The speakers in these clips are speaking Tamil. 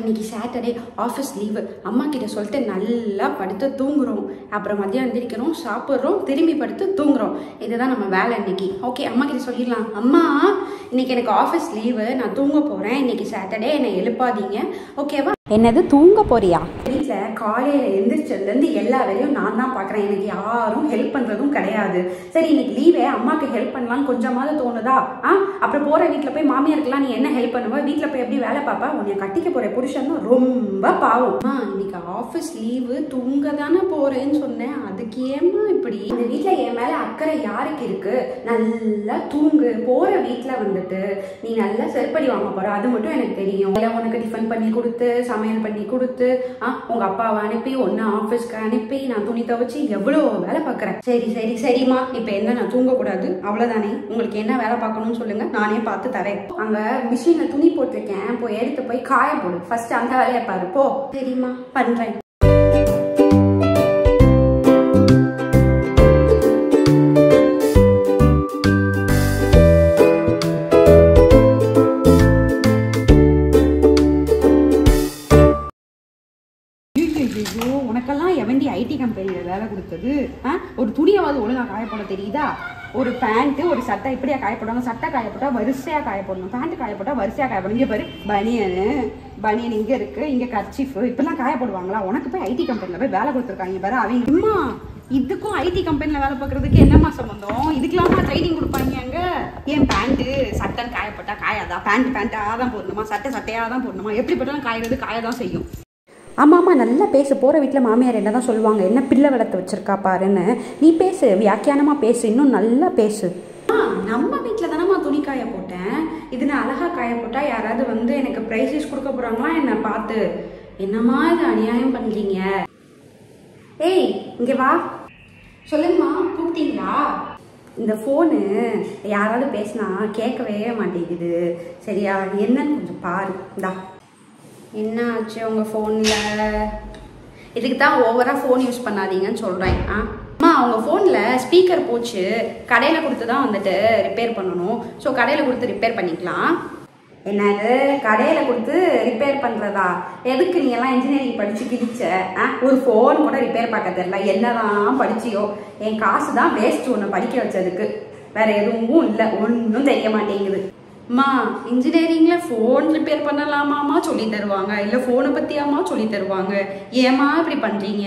இன்னைக்கு சாட்டர்டே ஆஃபீஸ் லீவு. அம்மா கிட்ட சொல்லிட்டு நல்லா படுத்து தூங்குறோம். அப்புறம் மதியம் எந்திரிக்கிறோம், சாப்பிட்றோம், திரும்பி படுத்து தூங்குறோம். இதுதான் நம்ம வேலை இன்னைக்கு. ஓகே, அம்மா கிட்ட சொல்லிடலாம். அம்மா, இன்னைக்கு எனக்கு ஆஃபீஸ் லீவு, நான் தூங்க போகிறேன். இன்னைக்கு சாட்டர்டே, என்னை எழுப்பாதீங்க, ஓகேவா? என்னது, தூங்க போறியா? வீட்டில் காலையில் எழுந்திரிச்சதுலேருந்து எல்லா வேலையும் நான் தான் பார்க்குறேன். எனக்கு யாரும் ஹெல்ப் பண்ணுறதும் கிடையாது. சரி, இன்னைக்கு லீவே, அம்மாவுக்கு ஹெல்ப் பண்ணலான்னு கொஞ்சமாவது தோணுதா? அப்புறம் போகிற வீட்டில் போய் மாமியாருக்கெல்லாம் நீ என்ன ஹெல்ப் பண்ணுவ? வீட்டில் போய் எப்படி வேலை பார்ப்பா? உன்னை கட்டிக்க போகிற புருஷன் ரொம்ப பாவம். இன்னைக்கு ஆஃபீஸ் லீவு, தூங்க தானே போகிறேன்னு சொன்னேன். அதுக்கு ஏமா இப்படி? இந்த வீட்டில் என் மேலே அக்கறை யாருக்கு இருக்கு? நல்லா தூங்கு. போகிற வீட்டில் வந்துட்டு நீ நல்லா செருப்படி வாங்க போகிற, அது மட்டும் எனக்கு தெரியும். இல்லை, உனக்கு டிஃபன் பண்ணி கொடுத்து, சமையல் பண்ணி கொடுத்து, உங்க அப்பாவை அனுப்பி ஒன்னு ஆபீஸ்க்கு அனுப்பி நான் துணி துவைச்சு எவ்வளவு வேலை பார்க்கறேன். சரி சரி சரிம்மா, இப்ப என்ன நான் தூங்க கூடாது அவ்வளவுதானே? உங்களுக்கு என்ன வேலை பார்க்கணும்னு சொல்லுங்க, நானே பார்த்து தரேன். அங்க மிஷின்ல துணி போட்டிருக்கேன், போய் எடுத்து போய் காய போடு. ஃபர்ஸ்ட் அந்த வேலையை பாரு போ. சரிம்மா, பண்றேன். உனக்கெல்லாம் எவண்டி ஐடி கம்பெனியில் வேலை கொடுத்தது? ஒரு துணியாவது ஒழுங்காக காயப்போட தெரியுதா? ஒரு பேண்ட்டு ஒரு சட்டை இப்படியா காயப்போடுவாங்க? சட்டை காயப்போட்டால் வரிசையாக காயப்போடணும், பேண்ட்டு காயப்போட்டால் வரிசையாக காயப்படணும். இங்கே பாரு, பனியன் இங்கே இருக்குது, இங்கே கர்ச்சீஃபு, இப்படிலாம் காயப்படுவாங்களா? உனக்கு போய் ஐடி கம்பெனியில் போய் வேலை கொடுத்துருக்காங்க பாரு. அவங்க அம்மா, இதுக்கும் ஐடி கம்பெனியில் வேலை பார்க்குறதுக்கு என்னம்மா சம்பந்தம்? இதுக்கெல்லாமா ட்ரைனிங் கொடுப்பாங்க அங்கே? ஏன் பேண்ட்டு சட்டைன்னு காயப்பட்டா காயாதா? பேண்ட்டாக தான் போடணுமா? சட்டையாக தான் போடணுமா? எப்படி போட்டாலும் காயறது காய தான் செய்யும். ஆமாம்மா, நல்லா பேசு. போகிற வீட்டில் மாமியார் என்ன தான் சொல்லுவாங்க, என்ன பிள்ளை வளர்த்து வச்சிருக்கா பாருன்னு. நீ பேசு, வியாக்கியானமாக பேசு, இன்னும் நல்லா பேசு. நம்ம வீட்டில் தானம்மா துணி காய போட்டேன். இது நான் அழகாக காய போட்டால் யாராவது வந்து எனக்கு ப்ரைஸஸ் கொடுக்க போகிறாங்களா என்னை பார்த்து? என்னம்மா இது அநியாயம் பண்ணுறீங்க? ஏய், இங்கே வா. சொல்லுங்கம்மா, கூப்பிட்டீங்களா? இந்த ஃபோனு யாராவது பேசினா கேட்கவே மாட்டேங்குது. சரியா? என்னன்னு கொஞ்சம் பாரு. இந்தா, என்ன ஆச்சு உங்கள் ஃபோனில்? இதுக்கு தான் ஓவராக ஃபோன் யூஸ் பண்ணாதீங்கன்னு சொல்கிறேன். அம்மா, உங்கள் ஃபோனில் ஸ்பீக்கர் போச்சு. கடையில் கொடுத்து தான் வந்துட்டு ரிப்பேர் பண்ணணும். ஸோ கடையில் கொடுத்து ரிப்பேர் பண்ணிக்கலாம். என்னது, கடையில் கொடுத்து ரிப்பேர் பண்ணுறதா? எதுக்கு நீங்கள்லாம் இன்ஜினியரிங் படித்து கிழிச்ச? ஒரு ஃபோன் கூட ரிப்பேர் பார்க்க தெரியல. என்னதான் படிச்சியோ? என் காசு தான் வேஸ்ட் ஒன்று படிக்க வச்சதுக்கு. வேறு எதுவும் இல்லை, ஒன்றும் தெரிய மாட்டேங்குது. அம்மா, இன்ஜினியரிங்கில் ஃபோன் ரிப்பேர் பண்ணலாமாம்மா சொல்லி தருவாங்க, இல்லை ஃபோனை பற்றியாம்மா சொல்லி தருவாங்க. ஏம்மா இப்படி பண்ணுறீங்க?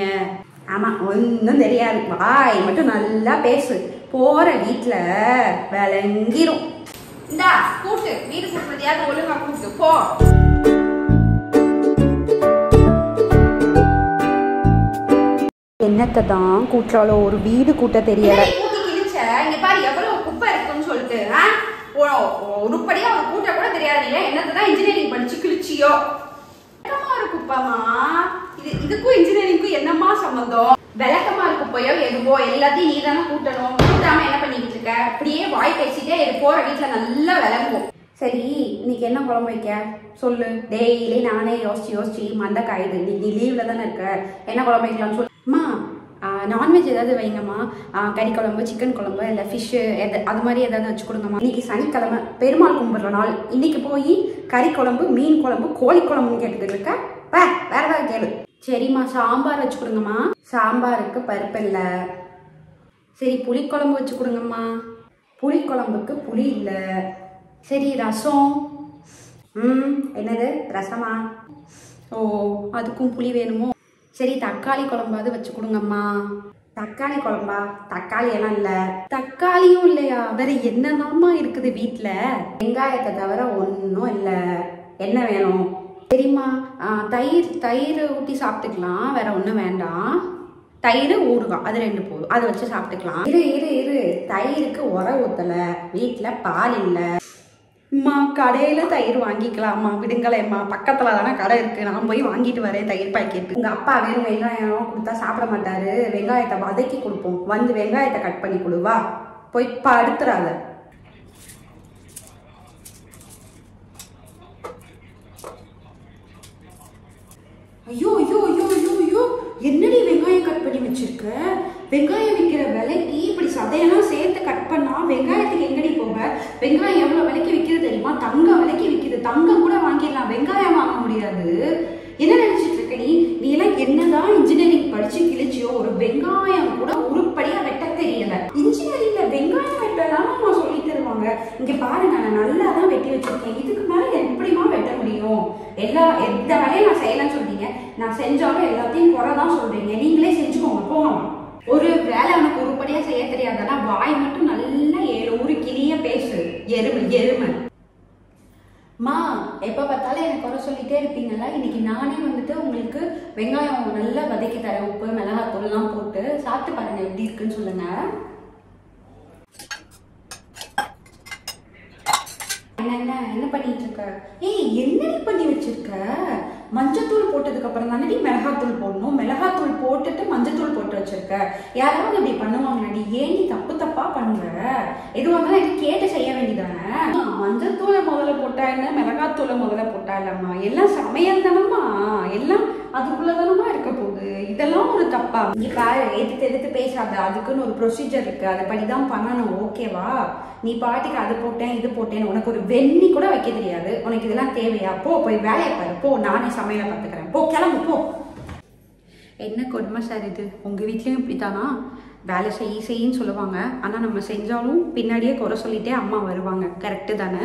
ஆமாம், ஒன்றும் தெரியாது. வாய் மட்டும் நல்லா பேசு. போகிற வீட்டில் விளங்கிரும். இந்தா கூட்டு, வீடு கூட்டுறதையாவது ஒழுங்காக கூட்டு போ. என்னத்தை தான் கூட்டுறாலோ, ஒரு வீடு கூட்ட தெரியல. கூட்டி கிழிச்ச இங்க பாரு, எவ்வளவு குப்பை இருக்குன்னு சொல்லிட்டு உருப்படியா ஒரு கூட்ட கூட தெரியாது. இல்ல என்னதான் இன்ஜினியரிங் படிச்சு கிழிச்சியோ? விளக்கமா இருக்குப்பாமா. இதுக்கும் இன்ஜினியரிங்க்கும் என்னமா சம்பந்தம்? விளக்கமா இருக்குப்போயோ எதுவோ எல்லாத்தையும் நீ தானே கூட்டணும். கூட்டாம என்ன பண்ணிக்கிட்டு இருக்க? அப்படியே வாய் பேசிட்டே போற வீட்டுல நல்லா விளங்குவோம். சரி, இன்னைக்கு என்ன குழம்பு வைக்க சொல்லு. டெய்லி நானே யோசிச்சு மண்டை காயுது. நீ லீவ்ல தானே இருக்க, என்ன குழம்பு வைக்கலாம்னு சொல்லு. அம்மா, நான்வெஜ் ஏதாவது வைங்கம்மா. கறி குழம்பு, சிக்கன் குழம்பு, இல்லை ஃபிஷ்ஷு அது மாதிரி ஏதாவது வச்சு கொடுங்கம்மா. இன்னைக்கு சனிக்கிழமை, பெருமாள் கும்பிட்ற நாள். இன்னைக்கு போய் கறி குழம்பு, மீன் குழம்பு, கோழி குழம்புன்னு கேட்டுக்கிட்டு இருக்க. வேற ஏதாவது கேளு. சரிம்மா, சாம்பார் வச்சு கொடுங்கம்மா. சாம்பாருக்கு பருப்பு இல்லை. சரி, புளிக்குழம்பு வச்சு கொடுங்கம்மா. புளிக்குழம்புக்கு புளி இல்லை. சரி, ரசம். என்னது ரசமா? ஓ, அதுக்கும் புளி வேணுமோ? சரி, தக்காளி குழம்பாவது வச்சு கொடுங்கம்மா. தக்காளி குழம்பா? தக்காளி எல்லாம் இல்லை. தக்காளியும் இல்லையா? வேற என்னதாம்மா இருக்குது வீட்டில்? வெங்காயத்தை தவிர ஒன்றும் இல்லை. என்ன வேணும்? சரிம்மா, தயிர் ஊற்றி சாப்பிட்டுக்கலாம், வேற ஒன்றும் வேண்டாம். தயிர் ஊறுகாய் அது 2 போதும், அதை வச்சு சாப்பிட்டுக்கலாம். இரு தயிருக்கு உர ஊற்றலை, வீட்டில் பால் இல்லை. அம்மா, கடையில் தயிர் வாங்கிக்கலாம்மா, விடுங்களேம்மா. பக்கத்தில் தானே கடை இருக்குது, நான் போய் வாங்கிட்டு வரேன் தயிர் பாக்கெட். உங்கள் அப்பா வெறும் வெங்காயம் கொடுத்தா சாப்பிட மாட்டாரு. வெங்காயத்தை வதக்கி கொடுப்போம். வந்து வெங்காயத்தை கட் பண்ணி கொடுவா. போய் படுத்துறாத. ஐயோ ஐயோ ஐயோ ஐயோ ஐயோ, என்னடி வெங்காயம் கட் பண்ணி வச்சிருக்க? வெங்காயம் விற்கிற விலைக்கு இப்படி சதையெல்லாம் சேர்த்து கட் பண்ணா வெங்காயத்துக்கு எங்கடி போக? வெங்காயம் எவ்வளோ விலைக்கு விற்கிது தெரியுமா? தங்கம் விலைக்கு விற்கிது. தங்கம் கூட வாங்கிடலாம், வெங்காயம் வாங்க முடியாது. இங்க பாருங்க, நான் நல்லா தான் வெட்டி வச்சிருக்கேன். இதுக்கு மேல எப்படிமா வெட்ட முடியும்? எந்த வேலையும் நான் செய்யலன்னு சொல்றீங்க, நான் செஞ்சாலும் எல்லாத்தையும் குறை தான் சொல்றீங்க. நீங்களே செஞ்சுக்கோங்க, போகணும். ஒரு வேலை உனக்கு உருப்படியா செய்ய தெரியாதுன்னா வாய் மட்டும் நல்லா 7 ஊரு கிளிய பேசு. எருமை மா, எப்போ பார்த்தாலும் எனக்கு குறை சொல்லிட்டே இருப்பீங்களா? இன்னைக்கு நானே வந்துட்டு உங்களுக்கு வெங்காயம் நல்லா வதக்கி தரேன், உப்பு மிளகாத்தூள்லாம் போட்டு. சாப்பிட்டு பாருங்க எப்படி இருக்குன்னு சொல்லுங்க. என்ன பண்ணிட்டு இருக்க? ஏய், என்னடி பண்ணி வச்சிருக்க? மஞ்சத்தூள் போட்டதுக்கு அப்புறம் தானே மிளகாத்தூள் போடணும். மிளகாத்தூள் போட்டுட்டு மஞ்சத்தூள் போட்டு வச்சிருக்க. யாராவது இப்படி பண்ணுவாங்கடி? ஏன் நீ தப்பா பண்ணுவ? எதுவாக இருந்தாலும் எனக்கு கேட்டு செய்ய வேண்டியதானே. மஞ்சத்தூளை முதல்ல போட்டா என்ன, மிளகாத்தூளை முதல்ல போட்டா இல்லம்மா, எல்லாம் சமையல் தானம்மா, எல்லாம் அதுக்குள்ளதானமா இருக்க போகுது. இதெல்லாம் ஒரு தப்பா? நீ பாரு, எடுத்து பேசாத. அதுக்குன்னு ஒரு ப்ரொசீஜர் இருக்கு, அதை படிதான் பண்ணணும். ஓகேவா? நீ பாட்டுக்கு அது போட்டேன் இது போட்டேன்னு உனக்கு ஒரு வெண்ணி கூட வைக்க தெரியாது. உனக்கு இதெல்லாம் தேவையா? போய் வேலையை பாரு, போ. நானே சமையலை பார்த்துக்கிறேன், போ, கிளம்பு, போ. என்ன கொடுமை சார் இது? உங்க வீட்லயும் இப்படித்தானா? வேலை செய்யின்னு சொல்லுவாங்க, ஆனா நம்ம செஞ்சாலும் பின்னாடியே குறை சொல்லிட்டே அம்மா வருவாங்க. கரெக்டு தானே?